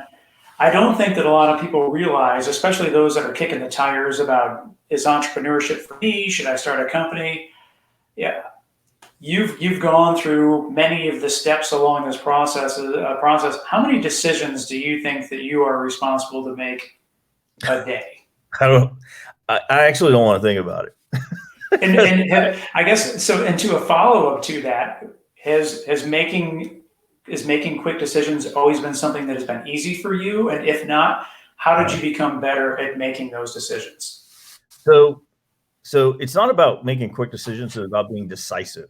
I don't think that a lot of people realize, especially those that are kicking the tires about, is entrepreneurship for me? Should I start a company? Yeah. You've gone through many of the steps along this process. How many decisions do you think that you are responsible to make a day? I actually don't want to think about it. and I guess so. And to a follow-up to that, is making quick decisions always been something that has been easy for you? And if not, how did you become better at making those decisions? So it's not about making quick decisions; it's about being decisive.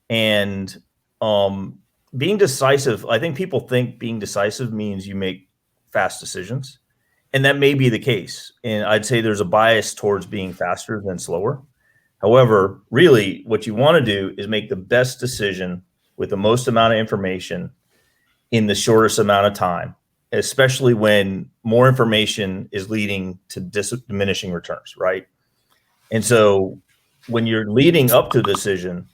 And being decisive, I think people think being decisive means you make fast decisions, and that may be the case. And I'd say there's a bias towards being faster than slower. However, really what you want to do is make the best decision with the most amount of information in the shortest amount of time, especially when more information is leading to diminishing returns, right? And so when you're leading up to a decision,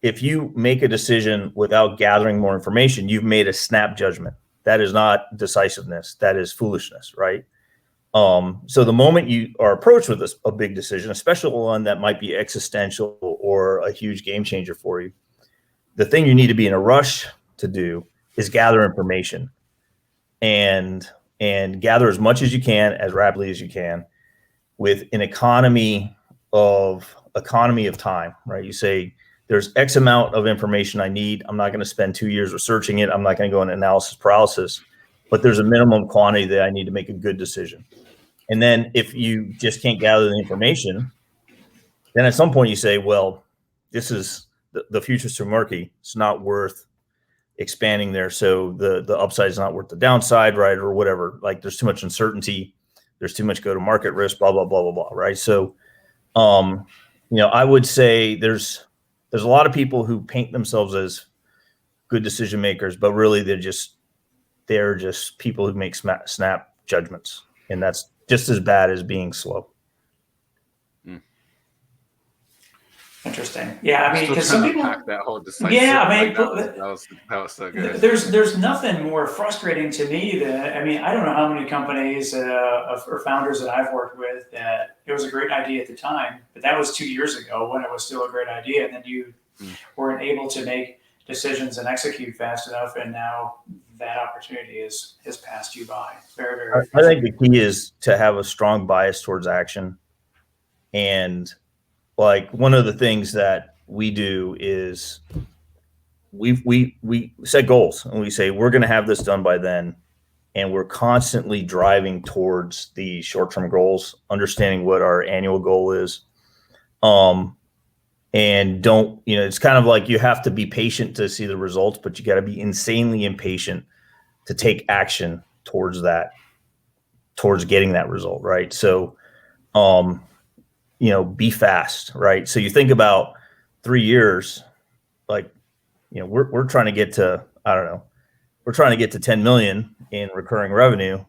if you make a decision without gathering more information, you've made a snap judgment. That is not decisiveness. That is foolishness, right? So the moment you are approached with a big decision, especially one that might be existential or a huge game changer for you, the thing you need to be in a rush to do is gather information and gather as much as you can, as rapidly as you can, with an economy of time, right? You say, there's X amount of information I need. I'm not going to spend 2 years researching it. I'm not going to go into analysis paralysis, but there's a minimum quantity that I need to make a good decision. And then if you just can't gather the information, then at some point you say, well, this is the future's too murky. It's not worth expanding there. So the upside is not worth the downside, right? Or whatever. Like, there's too much uncertainty. There's too much go-to-market risk, blah, blah, blah, blah, blah, right? So, I would say there's a lot of people who paint themselves as good decision makers, but really they're just people who make snap judgments. And that's just as bad as being slow. Interesting. Yeah, I mean, Still because trying some to people. unpack that whole decisive. Yeah, I mean, that was so good. there's nothing more frustrating to me than, I mean, I don't know how many companies or founders that I've worked with that it was a great idea at the time, but that was 2 years ago when it was still a great idea, and then you weren't able to make decisions and execute fast enough, and now that opportunity has passed you by. Very, very. I think the key is to have a strong bias towards action. And like, one of the things that we do is we set goals, and we say we're going to have this done by then, and we're constantly driving towards the short-term goals, understanding what our annual goal is. And don't, it's kind of like you have to be patient to see the results, but you got to be insanely impatient to take action towards getting that result, right? So, be fast, right? So you think about 3 years, like, we're trying to get to, I don't know, we're trying to get to 10 million in recurring revenue,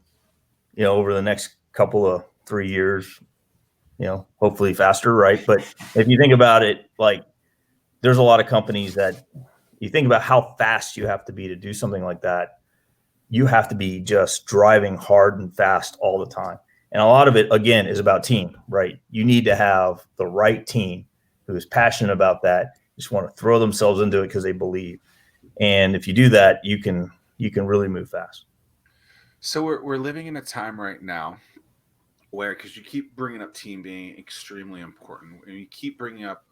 over the next couple of 3 years, hopefully faster, right? But if you think about it, like, there's a lot of companies that you think about how fast you have to be to do something like that. You have to be just driving hard and fast all the time. And a lot of it, again, is about team, right? You need to have the right team who is passionate about that, just want to throw themselves into it because they believe. And if you do that, you can really move fast. So we're living in a time right now where, because you keep bringing up team being extremely important, and you keep bringing up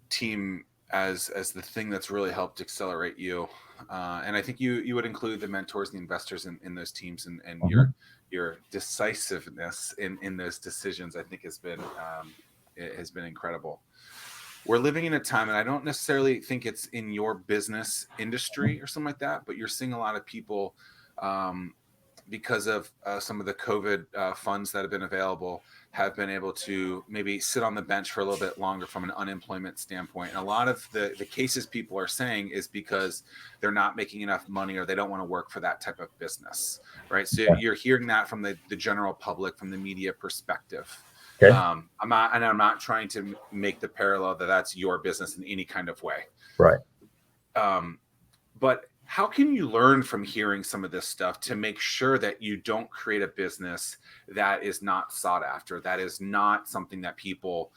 team as the thing that's really helped accelerate you. And I think you would include the mentors and the investors in those teams, and your decisiveness in those decisions, I think has been incredible. We're living in a time, and I don't necessarily think it's in your business industry or something like that, but you're seeing a lot of people, because of some of the COVID funds that have been available, have been able to maybe sit on the bench for a little bit longer from an unemployment standpoint. And a lot of the cases people are saying is because they're not making enough money, or they don't want to work for that type of business, right? So you're hearing that from the general public, from the media perspective. Okay. I'm not trying to make the parallel that that's your business in any kind of way. Right. But how can you learn from hearing some of this stuff to make sure that you don't create a business that is not sought after, that is not something that people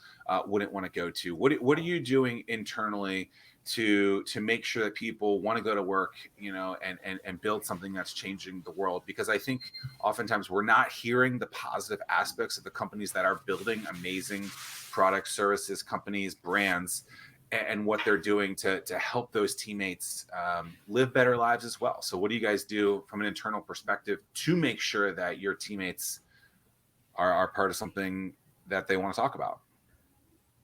wouldn't want to go to? What are you doing internally to make sure that people want to go to work, and build something that's changing the world? Because I think oftentimes we're not hearing the positive aspects of the companies that are building amazing products, services, companies, brands, and what they're doing to help those teammates live better lives as well. So what do you guys do from an internal perspective to make sure that your teammates are part of something that they want to talk about?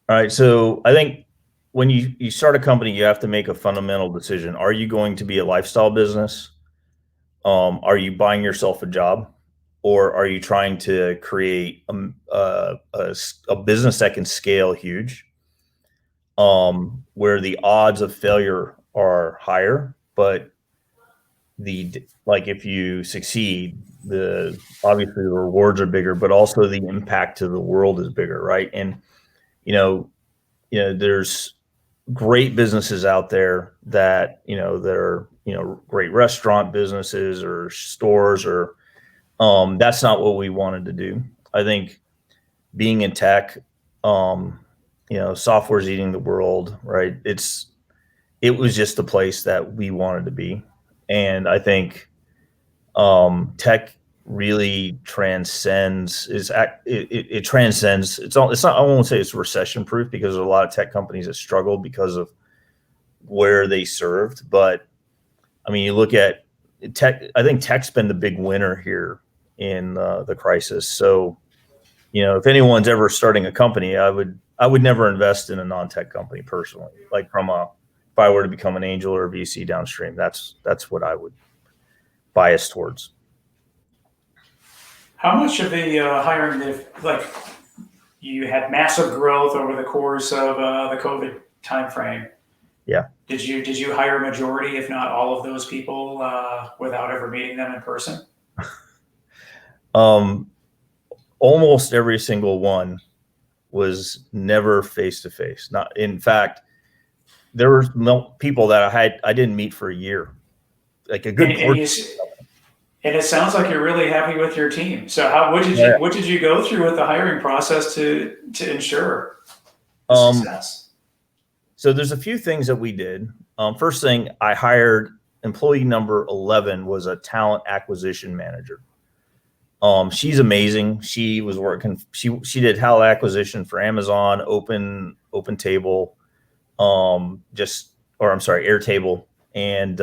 All right. So I think when you start a company, you have to make a fundamental decision. Are you going to be a lifestyle business? Are you buying yourself a job? Or are you trying to create a business that can scale huge? Where the odds of failure are higher, but if you succeed, obviously the rewards are bigger, but also the impact to the world is bigger, right? And there's great businesses out there that, they're, great restaurant businesses or stores or, that's not what we wanted to do. I think being in tech, software's eating the world, right? It was just the place that we wanted to be. And I think, tech really transcends it transcends. It's not, I won't say it's recession proof because there's a lot of tech companies that struggle because of where they served. But I mean, you look at tech, I think tech's been the big winner here in the crisis. So, if anyone's ever starting a company, I would never invest in a non-tech company personally. Like if I were to become an angel or a VC downstream, that's what I would bias towards. How much of the hiring, you had massive growth over the course of the COVID timeframe? Yeah. Did you hire a majority, if not all of those people, without ever meeting them in person? Almost every single one was never face to face. Not, in fact, there were people that I didn't meet for a year, like a good portion. And it sounds like you're really happy with your team. So what did you go through with the hiring process to ensure success? So there's a few things that we did. First thing, I hired employee number 11 was a talent acquisition manager. She's amazing. She was working. She did talent acquisition for Amazon, OpenTable, Airtable, and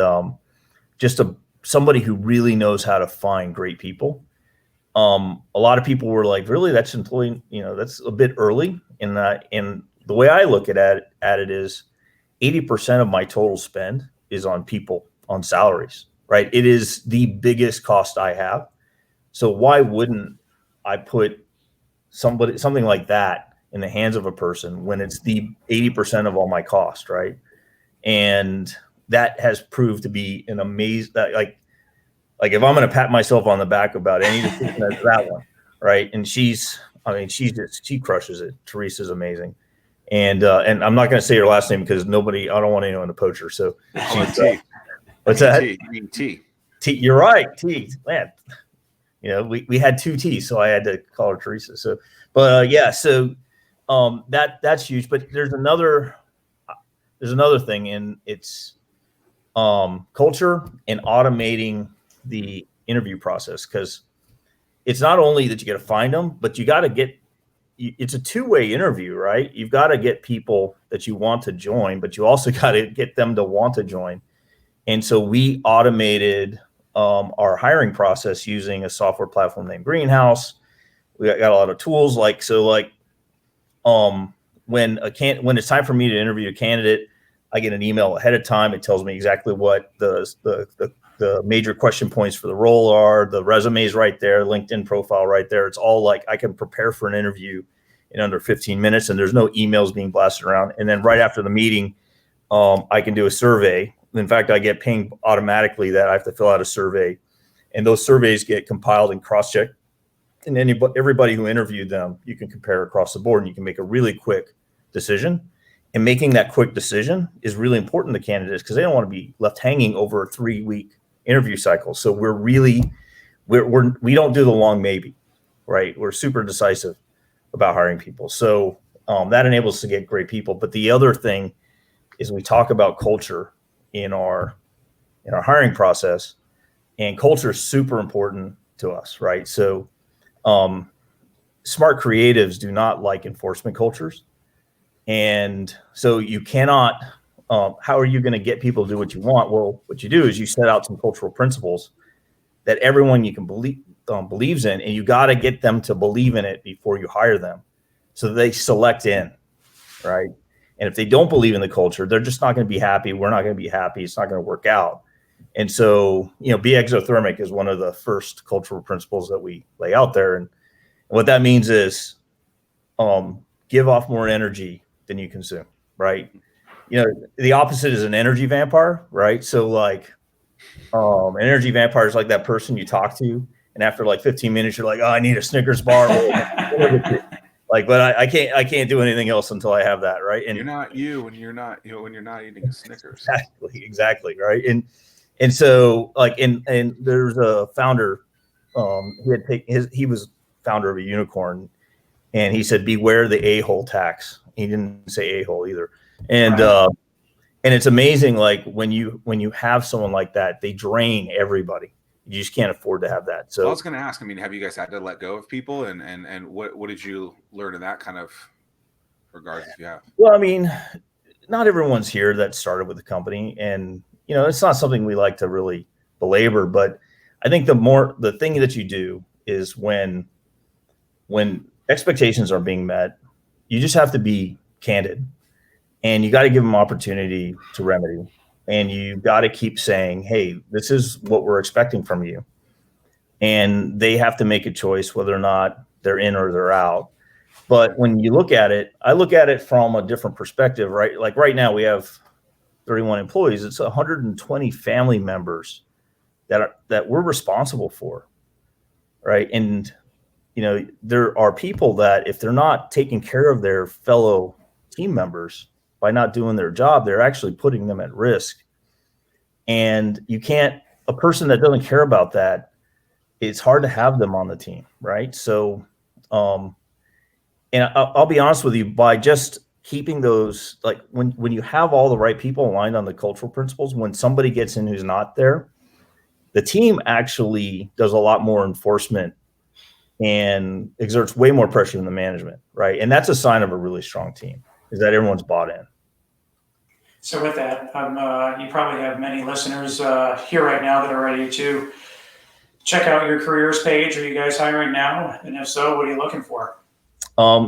just somebody who really knows how to find great people. A lot of people were like, "Really, that's employee? That's a bit early." And the way I look at it is, 80% of my total spend is on people, on salaries. Right? It is the biggest cost I have. So why wouldn't I put something like that in the hands of a person when it's the 80% of all my cost, right? And that has proved to be an amazing, like if I'm going to pat myself on the back about any decision, that's that one, right? And she crushes it. Teresa's amazing. And I'm not going to say her last name because I don't want anyone to poach her. So what's that? T. You mean T. T. You're right. T. Man. We had two T's, so I had to call her Teresa. So, but so that's huge. But there's another thing, and it's culture and automating the interview process, because it's not only that you got to find them, but you got to it's a two-way interview, right? You've got to get people that you want to join, but you also got to get them to want to join. And so we automated our hiring process using a software platform named Greenhouse. We got a lot of tools when it's time for me to interview a candidate, I get an email ahead of time. It tells me exactly what the major question points for the role are. The resume is right there, LinkedIn profile right there. It's all like I can prepare for an interview in under 15 minutes, and there's no emails being blasted around. And then right after the meeting, I can do a survey. In fact, I get pinged automatically that I have to fill out a survey, and those surveys get compiled and cross-checked. And everybody who interviewed them, you can compare across the board, and you can make a really quick decision. And making that quick decision is really important to candidates because they don't want to be left hanging over a 3-week interview cycle. So we don't do the long maybe, right? We're super decisive about hiring people. So that enables us to get great people. But the other thing is we talk about culture in our hiring process, and culture is super important to us, right? So smart creatives do not like enforcement cultures. And so you cannot, how are you going to get people to do what you want? Well, what you do is you set out some cultural principles that everyone you can believes in, and you got to get them to believe in it before you hire them. So they select in, right? And if they don't believe in the culture, they're just not going to be happy. We're not going to be happy. It's not going to work out. And so, be exothermic is one of the first cultural principles that we lay out there. And what that means is give off more energy than you consume, right? The opposite is an energy vampire, right? So an energy vampire is like that person you talk to, and after like 15 minutes, you're like, oh, I need a Snickers bar. Like, but I can't do anything else until I have that, right? And you're not you when you're not, when you're not eating a Snickers. Exactly, right? And so like, and there's a founder, he was founder of a unicorn, and he said, beware the a-hole tax. He didn't say a-hole either. And Right. And it's amazing, like when you have someone like that, they drain everybody. You just can't afford to have that. So well, I was going to ask, I mean, have you guys had to let go of people, and what did you learn in that kind of regards, if you have? well, I mean, not everyone's here that started with the company, and it's not something we like to really belabor, but I think the thing that you do is when expectations are being met, you just have to be candid, and you got to give them opportunity to remedy, and you got to keep saying, hey, this is what we're expecting from you, and they have to make a choice whether or not they're in or they're out. But when you look at it, I look at it from a different perspective, right? Like right now we have 31 employees. It's 120 family members that we're responsible for, right? And there are people that if they're not taking care of their fellow team members by not doing their job, they're actually putting them at risk. And a person that doesn't care about that, it's hard to have them on the team, right? So, and I'll be honest with you, by just keeping those, like when you have all the right people aligned on the cultural principles, when somebody gets in who's not there, the team actually does a lot more enforcement and exerts way more pressure than the management, right? And that's a sign of a really strong team, is that everyone's bought in. So with that, you probably have many listeners here right now that are ready to check out your careers page. Are you guys hiring now? And if so, what are you looking for?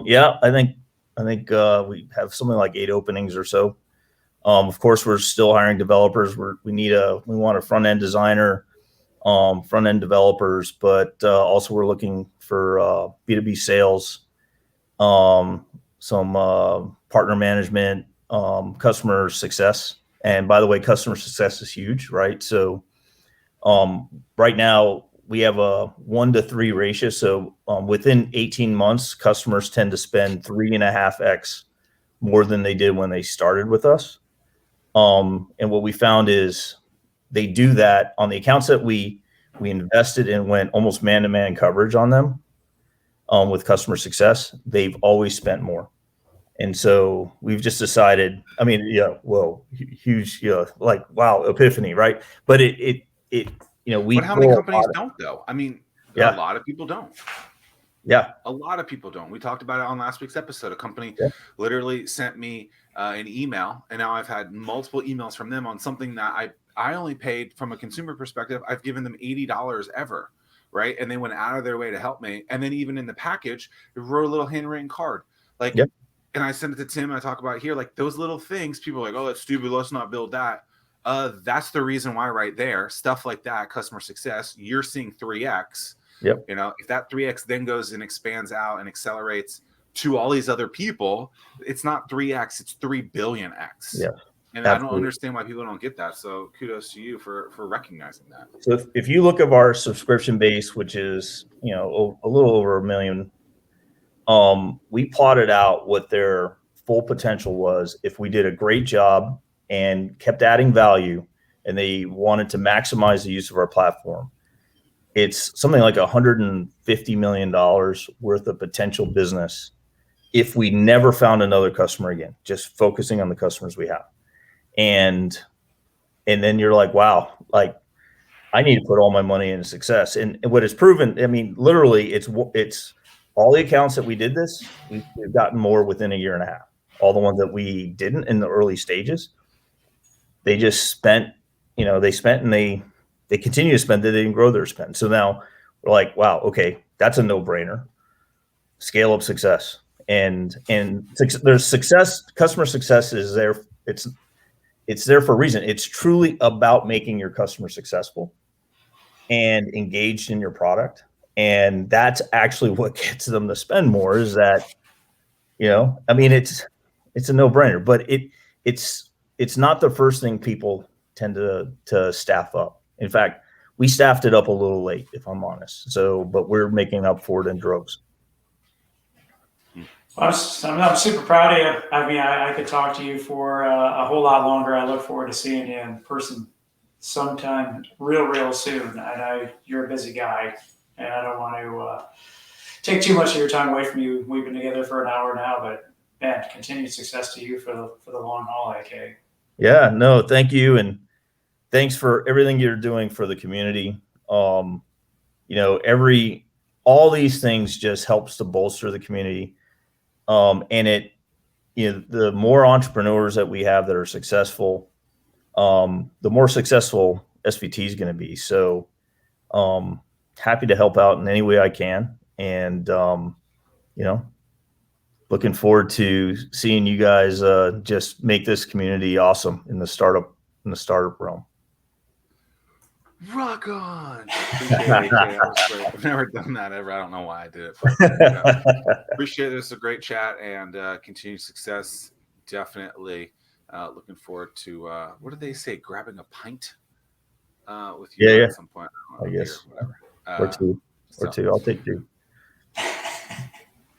Yeah, I think we have something like 8 openings or so. Of course, we're still hiring developers. We want a front end designer, front end developers, but also we're looking for B2B sales, some partner management, customer success. And by the way, customer success is huge, right? So right now we have a 1-to-3 ratio. So within 18 months, customers tend to spend 3.5x more than they did when they started with us. And what we found is they do that on the accounts that we invested in, went almost man-to-man coverage on them with customer success. They've always spent more. And so we've just decided, I mean, huge, like, wow, epiphany, right? But But how many companies don't, though? I mean, Yeah. a lot of people don't. Yeah. A lot of people don't. We talked about it on last week's episode. A company literally sent me an email, and now I've had multiple emails from them on something that I only paid from a consumer perspective. I've given them $80 ever, right? And they went out of their way to help me. And then even in the package, they wrote a little handwritten card. Like, and I sent it to Tim, and I talk about it here, like those little things, people are like, oh, that's stupid, let's not build that. That's the reason why right there, stuff like that, customer success, you're seeing 3x. Yep. If that 3x then goes and expands out and accelerates to all these other people, it's not 3x, it's 3 billion x. Yeah. And absolutely. I don't understand why people don't get that. So kudos to you for recognizing that. So if you look at our subscription base, which is, a little over 1 million, we plotted out what their full potential was if we did a great job and kept adding value, and they wanted to maximize the use of our platform. It's something like $150 million worth of potential business if we never found another customer again, just focusing on the customers we have. And then you're like, wow, like I need to put all my money into success. And what it's proven, I mean, literally it's all the accounts that we did this, we've gotten more within 1.5 years. All the ones that we didn't in the early stages, they just spent, they spent and they continue to spend. They didn't grow their spend. So now we're like, wow, okay, that's a no-brainer. Scale up success. And there's success, customer success is there. It's there for a reason. It's truly about making your customer successful and engaged in your product. And that's actually what gets them to spend more, is that, I mean, it's a no-brainer, but it's not the first thing people tend to staff up. In fact, we staffed it up a little late, if I'm honest. So, but we're making up for it in droves. I'm super proud of you. I mean, I could talk to you for a whole lot longer. I look forward to seeing you in person sometime real soon. I know you're a busy guy, and I don't want to take too much of your time away from you. We've been together for an hour now, but man, continued success to you for the long haul, A.K. Yeah, no, thank you. And thanks for everything you're doing for the community. You know, all these things just helps to bolster the community. And the more entrepreneurs that we have that are successful, the more successful SVT is going to be. So, happy to help out in any way I can. And, looking forward to seeing you guys, just make this community awesome in the startup realm. Rock on. Appreciate it, AK. That was great. I've never done that ever. I don't know why I did it. But, appreciate it. This is a great chat and continued success. Definitely looking forward to, what did they say? Grabbing a pint with you Yeah. at some point. I guess. Whatever. Or two. I'll take two.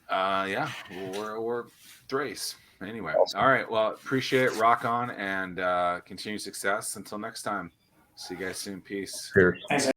Yeah, or thrace. Anyway, awesome. All right. Well, appreciate it. Rock on and continued success. Until next time. See you guys soon. Peace. Cheers. Thanks.